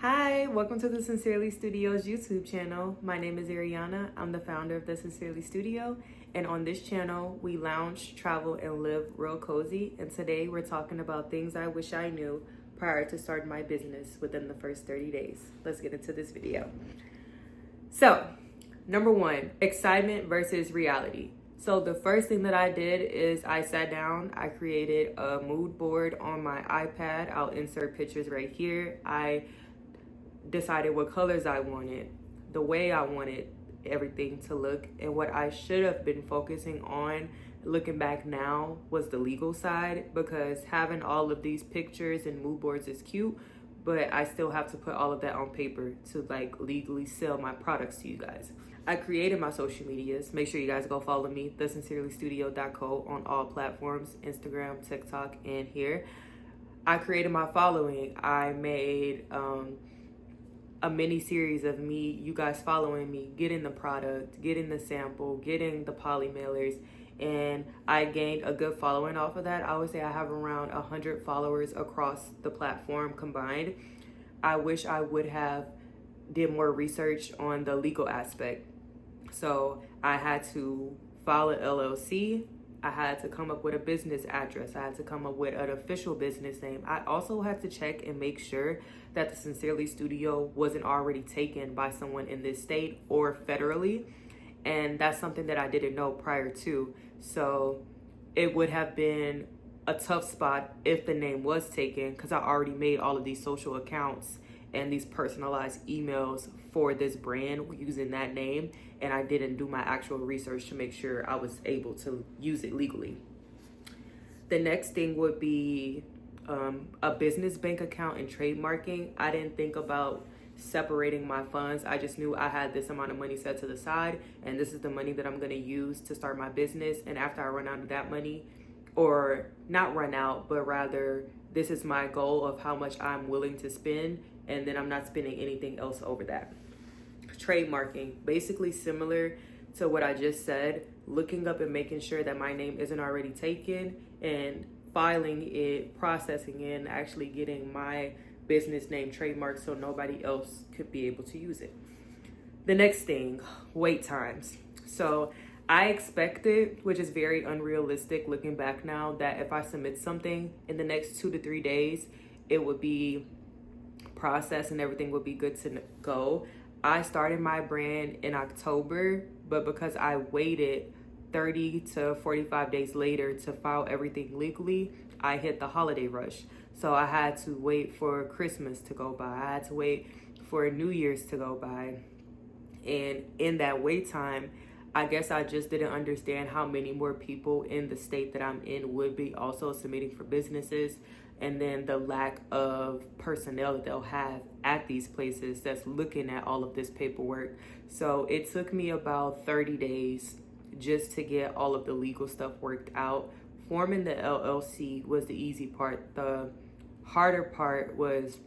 Hi, welcome to the Sincerely Studios YouTube channel. My name is Ariana. I'm the founder of the Sincerely Studio, and on this channel, we lounge, travel, and live real cozy. And today, we're talking about things I wish I knew prior to starting my business within the first 30 days. Let's get into this video. So, number one, excitement versus reality. So the first thing that I did is I sat down, I created a mood board on my iPad. I'll insert pictures right here. I decided what colors I wanted, the way I wanted everything to look, and what I should have been focusing on looking back now was the legal side, because having all of these pictures and mood boards is cute, but I still have to put all of that on paper to legally sell my products to you guys. I created my social medias. Make sure you guys go follow me, thesincerelystudio.co, on all platforms, Instagram, TikTok, and here. I created my following. I made a mini series of me, you guys following me, getting the product, getting the sample, getting the poly mailers, and I gained a good following off of that. I would say I have around 100 followers across the platform combined. I wish I would have did more research on the legal aspect. So I had to file an LLC. I had to come up with a business address. I had to come up with an official business name. I also had to check and make sure that the Sincerely Studio wasn't already taken by someone in this state or federally. And that's something that I didn't know prior to. So it would have been a tough spot if the name was taken, because I already made all of these social accounts and these personalized emails for this brand using that name, and I didn't do my actual research to make sure I was able to use it legally. The next thing would be a business bank account and trademarking. I didn't think about separating my funds. I just knew I had this amount of money set to the side, and this is the money that I'm going to use to start my business. And after I run out of that money, or not run out, but rather this is my goal of how much I'm willing to spend, and then I'm not spending anything else over that. Trademarking, basically similar to what I just said, looking up and making sure that my name isn't already taken, and filing it, processing it, and actually getting my business name trademarked so nobody else could be able to use it. The next thing, wait times. So I expected, which is very unrealistic looking back now, that if I submit something in the next 2 to 3 days, it would be processed and everything would be good to go. I started my brand in October, but because I waited 30 to 45 days later to file everything legally, I hit the holiday rush. So I had to wait for Christmas to go by. I had to wait for New Year's to go by. And in that wait time, I guess I just didn't understand how many more people in the state that I'm in would be also submitting for businesses, and then the lack of personnel that they'll have at these places that's looking at all of this paperwork. So it took me about 30 days just to get all of the legal stuff worked out. Forming the LLC was the easy part. The harder part was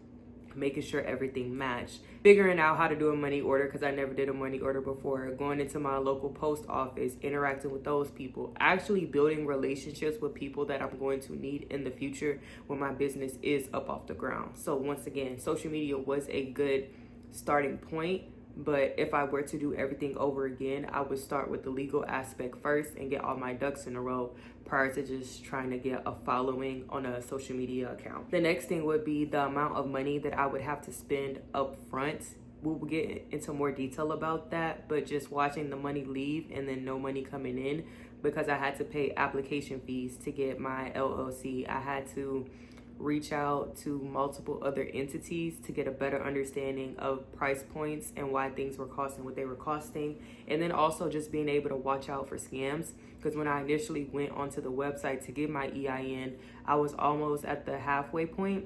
making sure everything matched. Figuring out how to do a money order, because I never did a money order before. Going into my local post office, interacting with those people, actually building relationships with people that I'm going to need in the future when my business is up off the ground. So once again, social media was a good starting point. But if I were to do everything over again, I would start with the legal aspect first and get all my ducks in a row prior to just trying to get a following on a social media account. The next thing would be the amount of money that I would have to spend up front. We'll get into more detail about that, but just watching the money leave and then no money coming in, because I had to pay application fees to get my LLC. I had to reach out to multiple other entities to get a better understanding of price points and why things were costing what they were costing. And then also just being able to watch out for scams, because when I initially went onto the website to get my EIN, I was almost at the halfway point,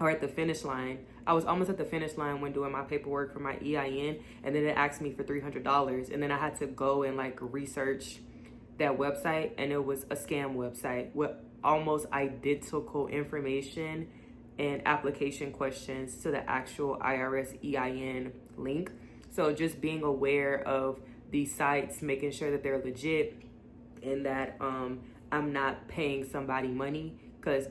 or at the finish line. I was almost at the finish line when doing my paperwork for my EIN, and then it asked me for $300, and then I had to go and research that website, and it was a scam website with almost identical information and application questions to the actual IRS EIN link. So just being aware of these sites, making sure that they're legit and that I'm not paying somebody money because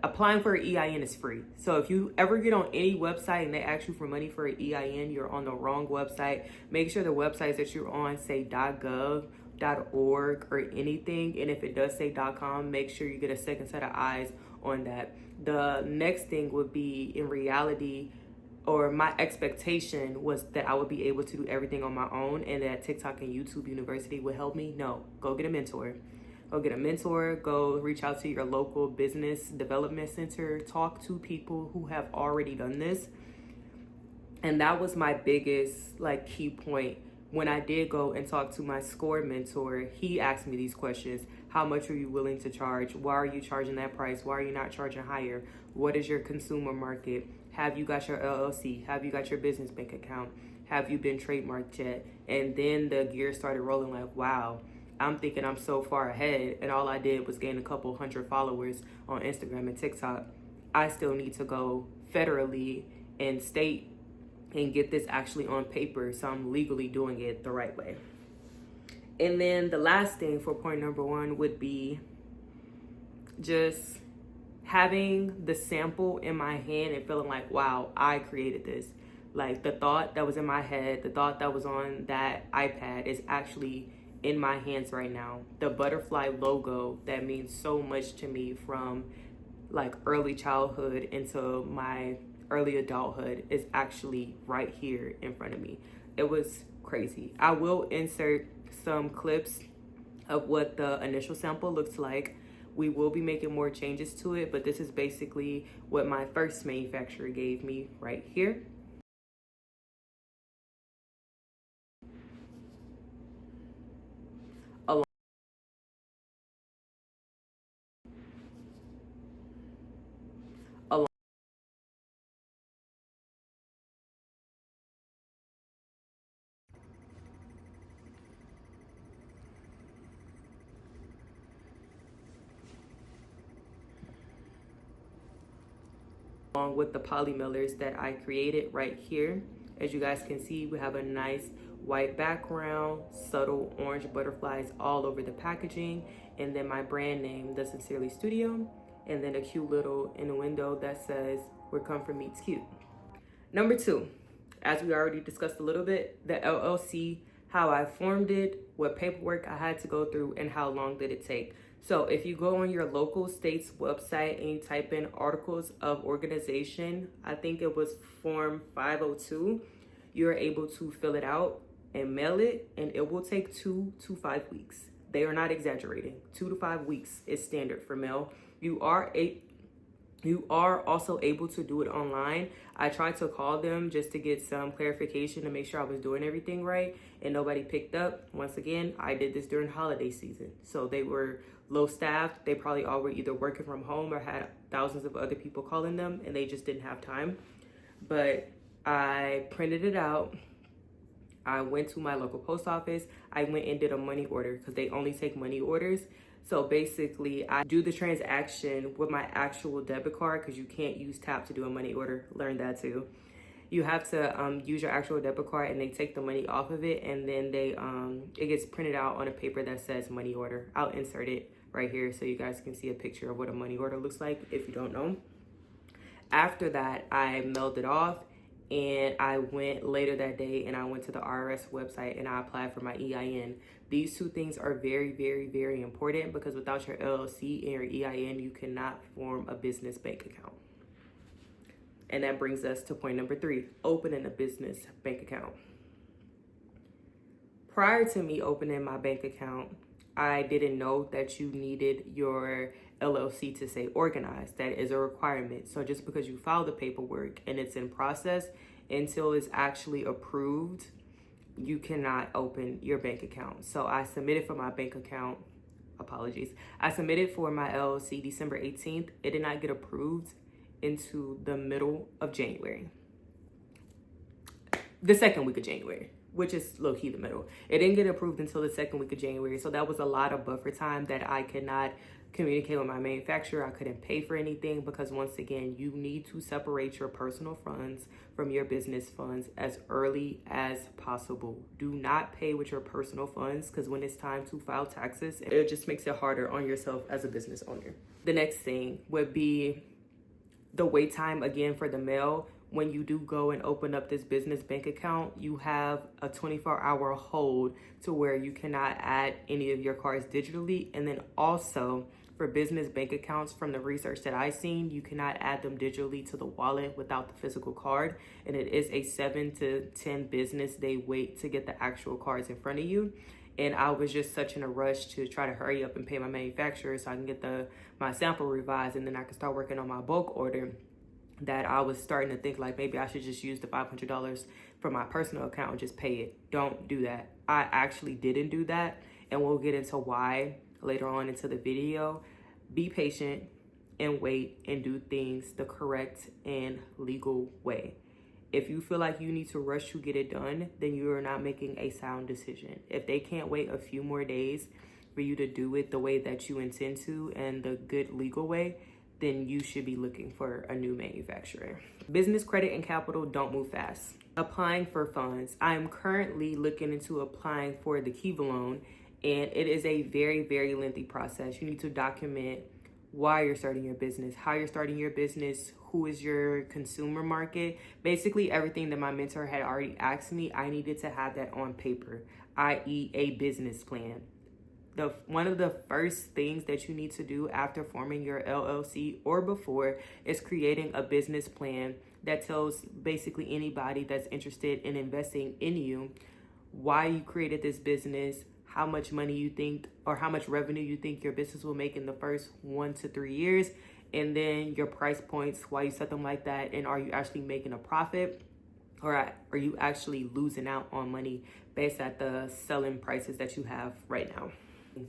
applying for an EIN is free. So if you ever get on any website and they ask you for money for an EIN, you're on the wrong website. Make sure the websites that you're on say .gov, .org, or anything. And if it does say .com, make sure you get a second set of eyes on that. The next thing would be, in reality, or my expectation was that I would be able to do everything on my own and that TikTok and YouTube University would help me. No, go get a mentor. Go get a mentor, go reach out to your local business development center, talk to people who have already done this. And that was my biggest key point. When I did go and talk to my SCORE mentor, he asked me these questions. How much are you willing to charge? Why are you charging that price? Why are you not charging higher? What is your consumer market? Have you got your LLC? Have you got your business bank account? Have you been trademarked yet? And then the gears started rolling wow, I'm thinking I'm so far ahead, and all I did was gain a couple hundred followers on Instagram and TikTok. I still need to go federally and state and get this actually on paper, so I'm legally doing it the right way. And then the last thing for point number 1 would be just having the sample in my hand and feeling wow, I created this. The thought that was in my head, the thought that was on that iPad is actually in my hands right now. The butterfly logo that means so much to me from early childhood into my early adulthood is actually right here in front of me. It was crazy. I will insert some clips of what the initial sample looks like. We will be making more changes to it, but this is basically what my first manufacturer gave me right here. Along with the polymillers that I created right here. As you guys can see, we have a nice white background, subtle orange butterflies all over the packaging, and then my brand name, The Sincerely Studio, and then a cute little innuendo that says, where comfort meets cute. Number 2, as we already discussed a little bit, the LLC, how I formed it, what paperwork I had to go through, and how long did it take. So if you go on your local state's website and you type in articles of organization, I think it was form 502, you're able to fill it out and mail it, and it will take 2 to 5 weeks. They are not exaggerating. 2 to 5 weeks is standard for mail. You are also able to do it online. I tried to call them just to get some clarification to make sure I was doing everything right, and nobody picked up. Once again, I did this during holiday season, so they were low staffed. They probably all were either working from home or had thousands of other people calling them, and they just didn't have time. But I printed it out. I went to my local post office. I went and did a money order because they only take money orders. So basically, I do the transaction with my actual debit card because you can't use Tap to do a money order. Learned that too. You have to use your actual debit card, and they take the money off of it, and then it gets printed out on a paper that says money order. I'll insert it right here so you guys can see a picture of what a money order looks like if you don't know. After that, I mailed it off, and I went later that day and I went to the IRS website and I applied for my EIN. These 2 things are very, very, very important because without your LLC and your EIN, you cannot form a business bank account. And that brings us to point number 3, opening a business bank account. Prior to me opening my bank account, I didn't know that you needed your LLC to say organized. That is a requirement. So just because you file the paperwork and it's in process, until it's actually approved, you cannot open your bank account. So I submitted for my bank account. Apologies. I submitted for my LLC December 18th. It did not get approved into the middle of January. The second week of January, which is low-key the middle. It didn't get approved until the second week of January. So that was a lot of buffer time that I could not communicate with my manufacturer. I couldn't pay for anything because, once again, you need to separate your personal funds from your business funds as early as possible. Do not pay with your personal funds, because when it's time to file taxes, it just makes it harder on yourself as a business owner. The next thing would be the wait time again for the mail. When you do go and open up this business bank account, you have a 24-hour hold to where you cannot add any of your cards digitally. And then also for business bank accounts, from the research that I've seen, you cannot add them digitally to the wallet without the physical card. And it is a 7 to 10 business day wait to get the actual cards in front of you. And I was just such in a rush to try to hurry up and pay my manufacturer so I can get my sample revised, and then I can start working on my bulk order, that I was starting to think like maybe I should just use the $500 from my personal account and just pay it. Don't do that. I actually didn't do that, and we'll get into why later on into the video. Be patient and wait and do things the correct and legal way. If you feel like you need to rush to get it done, then you are not making a sound decision. If they can't wait a few more days for you to do it the way that you intend to and the good legal way, then you should be looking for a new manufacturer. Business credit and capital don't move fast. Applying for funds. I am currently looking into applying for the Kiva loan, and it is a very, very lengthy process. You need to document why you're starting your business, how you're starting your business, who is your consumer market. Basically everything that my mentor had already asked me, I needed to have that on paper, i.e. a business plan. One of the first things that you need to do after forming your LLC or before is creating a business plan that tells basically anybody that's interested in investing in you why you created this business, how much money you think or how much revenue you think your business will make in the first 1 to 3 years, and then your price points, why you set them like that, and are you actually making a profit, or are you actually losing out on money based at the selling prices that you have right now.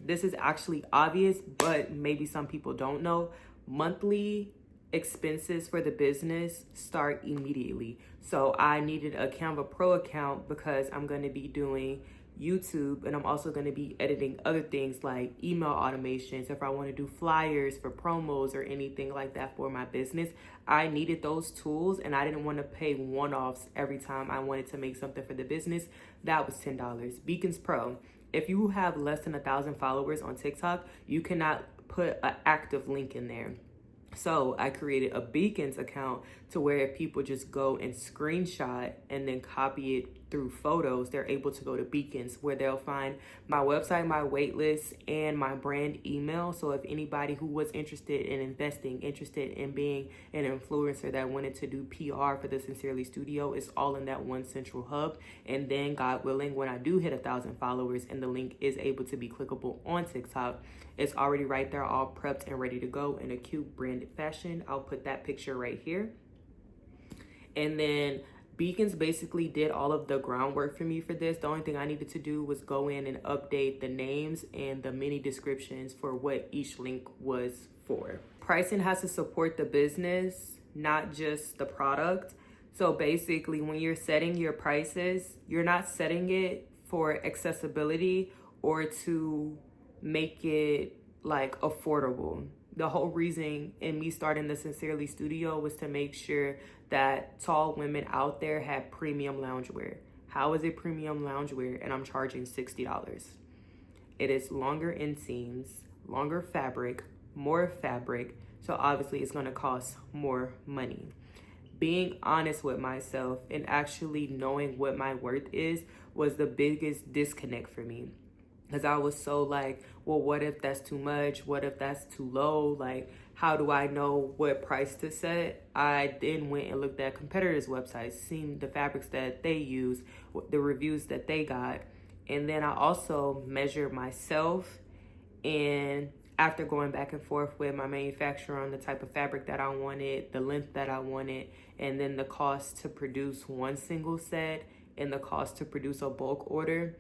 This is actually obvious, but maybe some people don't know. Monthly expenses for the business start immediately. So I needed a Canva Pro account because I'm going to be doing YouTube, and I'm also going to be editing other things like email automations. If I want to do flyers for promos or anything like that for my business, I needed those tools, and I didn't want to pay one-offs every time I wanted to make something for the business. That was $10. Beacons Pro. If you have less than 1,000 followers on TikTok, you cannot put an active link in there. So I created a Beacons account to where if people just go and screenshot and then copy it through photos, they're able to go to Beacons, where they'll find my website, my waitlist, and my brand email. So if anybody who was interested in investing, interested in being an influencer that wanted to do PR for the Sincerely Studio, it's all in that one central hub. And then, God willing, when I do hit 1,000 followers and the link is able to be clickable on TikTok, it's already right there, all prepped and ready to go in a cute branded fashion. I'll put that picture right here. And then Beacons basically did all of the groundwork for me for this. The only thing I needed to do was go in and update the names and the mini descriptions for what each link was for. Pricing has to support the business, not just the product. So basically, when you're setting your prices, you're not setting it for accessibility or to make it like affordable. The whole reason in me starting the Sincerely Studio was to make sure that tall women out there had premium loungewear. How is it premium loungewear and I'm charging $60? It is longer inseams, longer fabric, more fabric, so obviously it's gonna cost more money. Being honest with myself and actually knowing what my worth is was the biggest disconnect for me. Because I was so like, well, what if that's too much? What if that's too low? Like, how do I know what price to set? I then went and looked at competitors' websites, seen the fabrics that they use, the reviews that they got. And then I also measured myself. And after going back and forth with my manufacturer on the type of fabric that I wanted, the length that I wanted, and then the cost to produce one single set and the cost to produce a bulk order,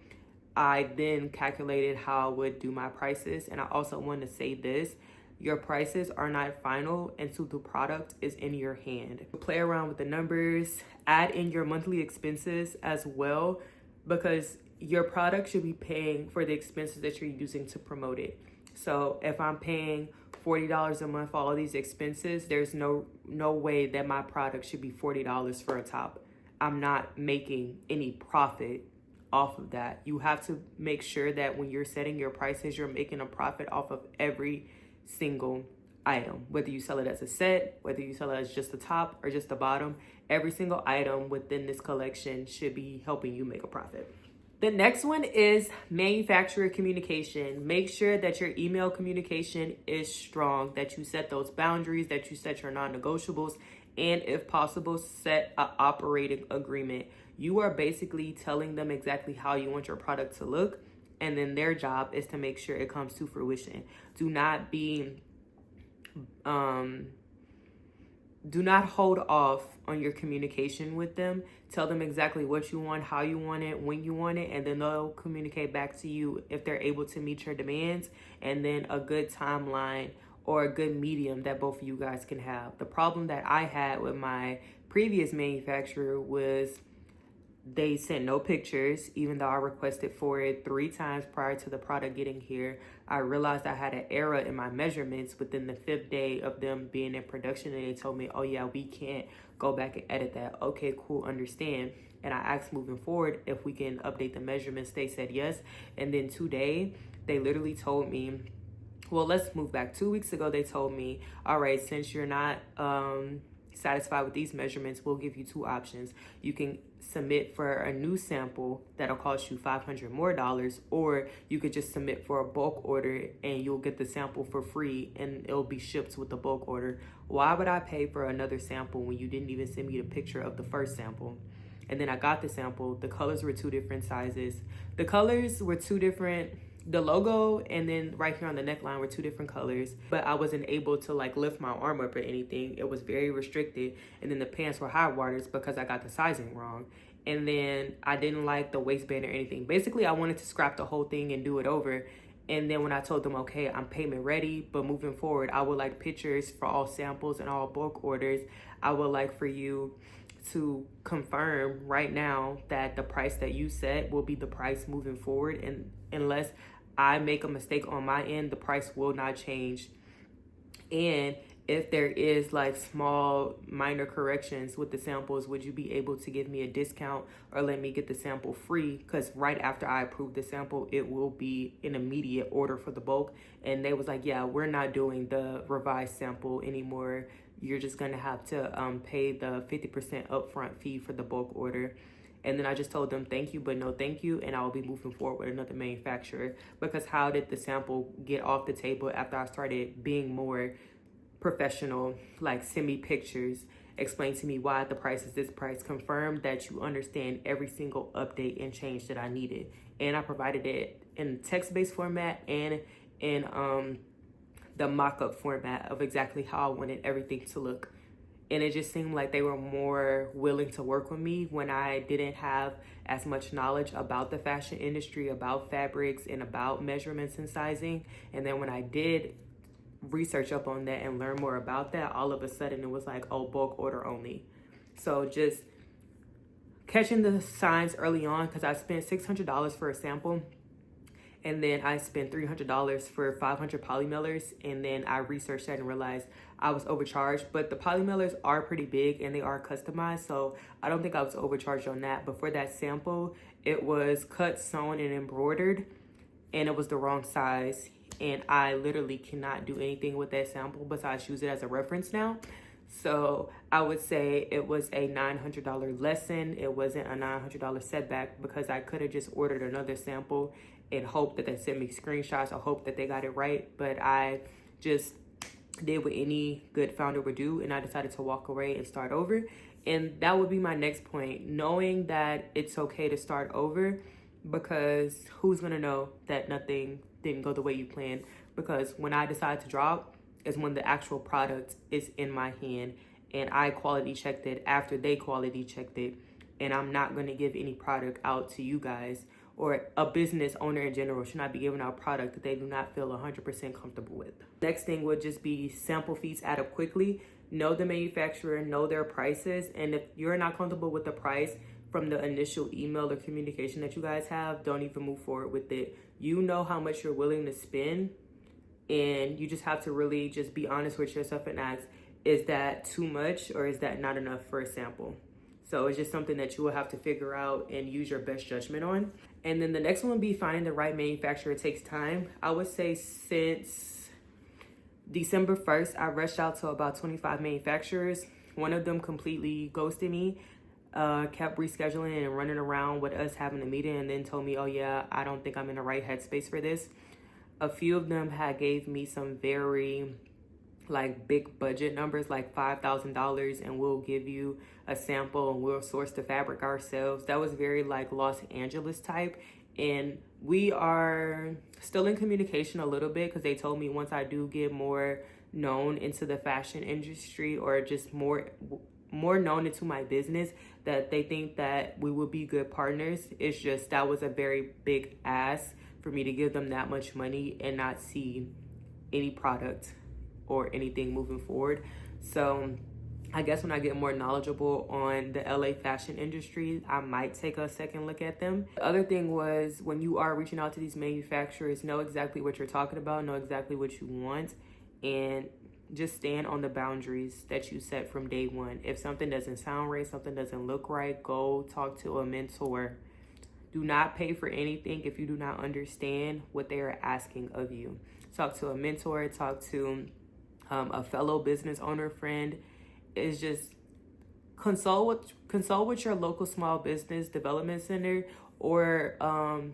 I then calculated how I would do my prices. And I also want to say this, your prices are not final until the product is in your hand. Play around with the numbers, add in your monthly expenses as well, because your product should be paying for the expenses that you're using to promote it. So if I'm paying $40 a month, all of these expenses, there's no way that my product should be $40 for a top. I'm not making any profit off of that. You have to make sure that when you're setting your prices, you're making a profit off of every single item, whether you sell it as a set, whether you sell it as just the top or just the bottom. Every single item within this collection should be helping you make a profit. The next one is manufacturer communication. Make sure that your email communication is strong, that you set those boundaries, that you set your non-negotiables, and if possible, set an operating agreement. You are basically telling them exactly how you want your product to look, and then their job is to make sure it comes to fruition. Do not hold off on your communication with them. Tell them exactly what you want, how you want it, when you want it, and then they'll communicate back to you if they're able to meet your demands, and then a good timeline or a good medium that both of you guys can have. The problem that I had with my previous manufacturer was they sent no pictures, even though I requested for it 3 times prior to the product getting here. I realized I had an error in my measurements within the 5th day of them being in production, and they told me, oh yeah, we can't go back and edit that. Okay, cool, understand. And I asked moving forward if we can update the measurements. They said yes. And then today, they literally told me, well, let's move back. 2 weeks ago, they told me, all right, since you're not satisfied with these measurements, we'll give you 2 options. You can submit for a new sample that'll cost you $500 more, or you could just submit for a bulk order and you'll get the sample for free and it'll be shipped with the bulk order. Why would I pay for another sample when you didn't even send me the picture of the first sample? And then I got the sample. The colors were 2 different sizes. The colors were 2 different. The logo and then right here on the neckline were 2 different colors, but I wasn't able to like lift my arm up or anything. It was very restricted. And then the pants were high waters because I got the sizing wrong. And then I didn't like the waistband or anything. Basically, I wanted to scrap the whole thing and do it over. And then when I told them, okay, I'm payment ready, but moving forward, I would like pictures for all samples and all bulk orders. I would like for you to confirm right now that the price that you set will be the price moving forward. And unless I make a mistake on my end, the price will not change. And if there is like small minor corrections with the samples, would you be able to give me a discount or let me get the sample free? Because right after I approve the sample, it will be an immediate order for the bulk. And they was like, yeah, we're not doing the revised sample anymore. You're just gonna have to pay the 50% upfront fee for the bulk order. And then I just told them thank you, but no thank you, and I will be moving forward with another manufacturer. Because how did the sample get off the table after I started being more professional, like send me pictures, explain to me why the price is this price, confirm that you understand every single update and change that I needed. And I provided it in text-based format and in the mock-up format of exactly how I wanted everything to look. And it just seemed like they were more willing to work with me when I didn't have as much knowledge about the fashion industry, about fabrics, and about measurements and sizing. And then when I did research up on that and learn more about that, all of a sudden it was like, oh, bulk order only. So just catching the signs early on, because I spent $600 for a sample. And then I spent $300 for 500 polymailers. And then I researched that and realized I was overcharged. But the polymailers are pretty big and they are customized. So I don't think I was overcharged on that. But for that sample, it was cut, sewn, and embroidered. And it was the wrong size. And I literally cannot do anything with that sample besides use it as a reference now. So I would say it was a $900 lesson. It wasn't a $900 setback, because I could have just ordered another sample and hope that they sent me screenshots. I hope that they got it right. But I just did what any good founder would do, and I decided to walk away and start over. And that would be my next point, knowing that it's okay to start over, because who's gonna know that nothing didn't go the way you planned? Because when I decide to drop is when the actual product is in my hand, and I quality checked it after they quality checked it. And I'm not gonna give any product out to you guys, or a business owner in general should not be giving out product that they do not feel 100% comfortable with. Next thing would just be sample fees added quickly. Know the manufacturer, know their prices, and if you're not comfortable with the price from the initial email or communication that you guys have, don't even move forward with it. You know how much you're willing to spend. And you just have to really just be honest with yourself and ask, is that too much or is that not enough for a sample? So it's just something that you will have to figure out and use your best judgment on. And then the next one would be finding the right manufacturer. It takes time. I would say since December 1st, I reached out to about 25 manufacturers. One of them completely ghosted me, kept rescheduling and running around with us having a meeting, and then told me, oh yeah, I don't think I'm in the right headspace for this. A few of them had gave me some very like big budget numbers, like $5,000, and we'll give you a sample and we'll source the fabric ourselves. That was very like Los Angeles type. And we are still in communication a little bit, because they told me once I do get more known into the fashion industry, or just more known into my business, that they think that we will be good partners. It's just that was a very big ask for me to give them that much money and not see any product or anything moving forward. So I guess when I get more knowledgeable on the LA fashion industry, I might take a second look at them. The other thing was, when you are reaching out to these manufacturers, know exactly what you're talking about, know exactly what you want, and just stand on the boundaries that you set from day one. If something doesn't sound right, something doesn't look right, go talk to a mentor. Do not pay for anything if you do not understand what they are asking of you. Talk to a mentor, talk to a fellow business owner friend. Is just consult with your local small business development center, or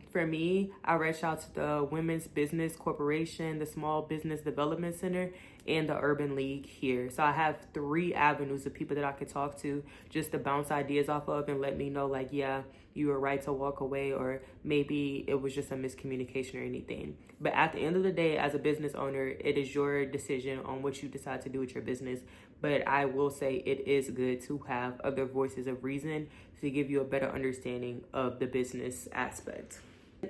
for me, I reached out to the Women's Business Corporation, the Small Business Development Center, and the Urban League here. So I have 3 avenues of people that I could talk to just to bounce ideas off of and let me know, like, yeah, you were right to walk away, or maybe it was just a miscommunication or anything. But at the end of the day, as a business owner, it is your decision on what you decide to do with your business. But I will say it is good to have other voices of reason to give you a better understanding of the business aspect.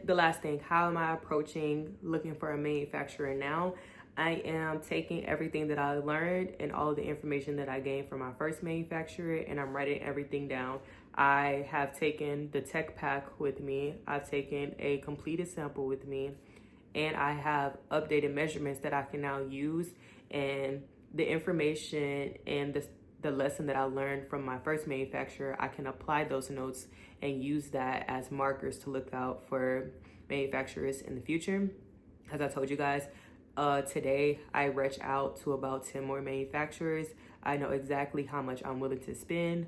The last thing, how am I approaching looking for a manufacturer now? I am taking everything that I learned and all of the information that I gained from my first manufacturer, and I'm writing everything down. I have taken the tech pack with me. I've taken a completed sample with me, and I have updated measurements that I can now use, and the information and the lesson that I learned from my first manufacturer, I can apply those notes and use that as markers to look out for manufacturers in the future. As I told you guys, today I reached out to about 10 more manufacturers. I know exactly how much I'm willing to spend,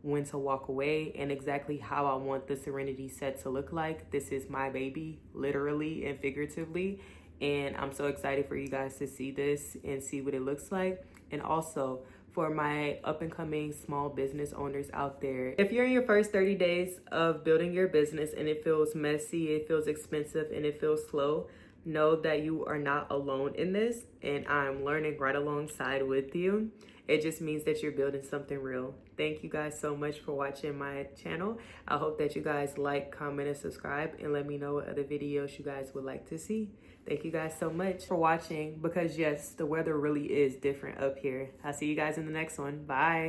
when to walk away, and exactly how I want the Serenity set to look like. This is my baby, literally and figuratively. And I'm so excited for you guys to see this and see what it looks like. And also for my up and coming small business owners out there, if you're in your first 30 days of building your business and it feels messy, it feels expensive, and it feels slow, know that you are not alone in this, and I'm learning right alongside with you. It just means that you're building something real. Thank you guys so much for watching my channel. I hope that you guys like, comment, and subscribe, and let me know what other videos you guys would like to see. Thank you guys so much for watching, because yes, the weather really is different up here. I'll see you guys in the next one. Bye.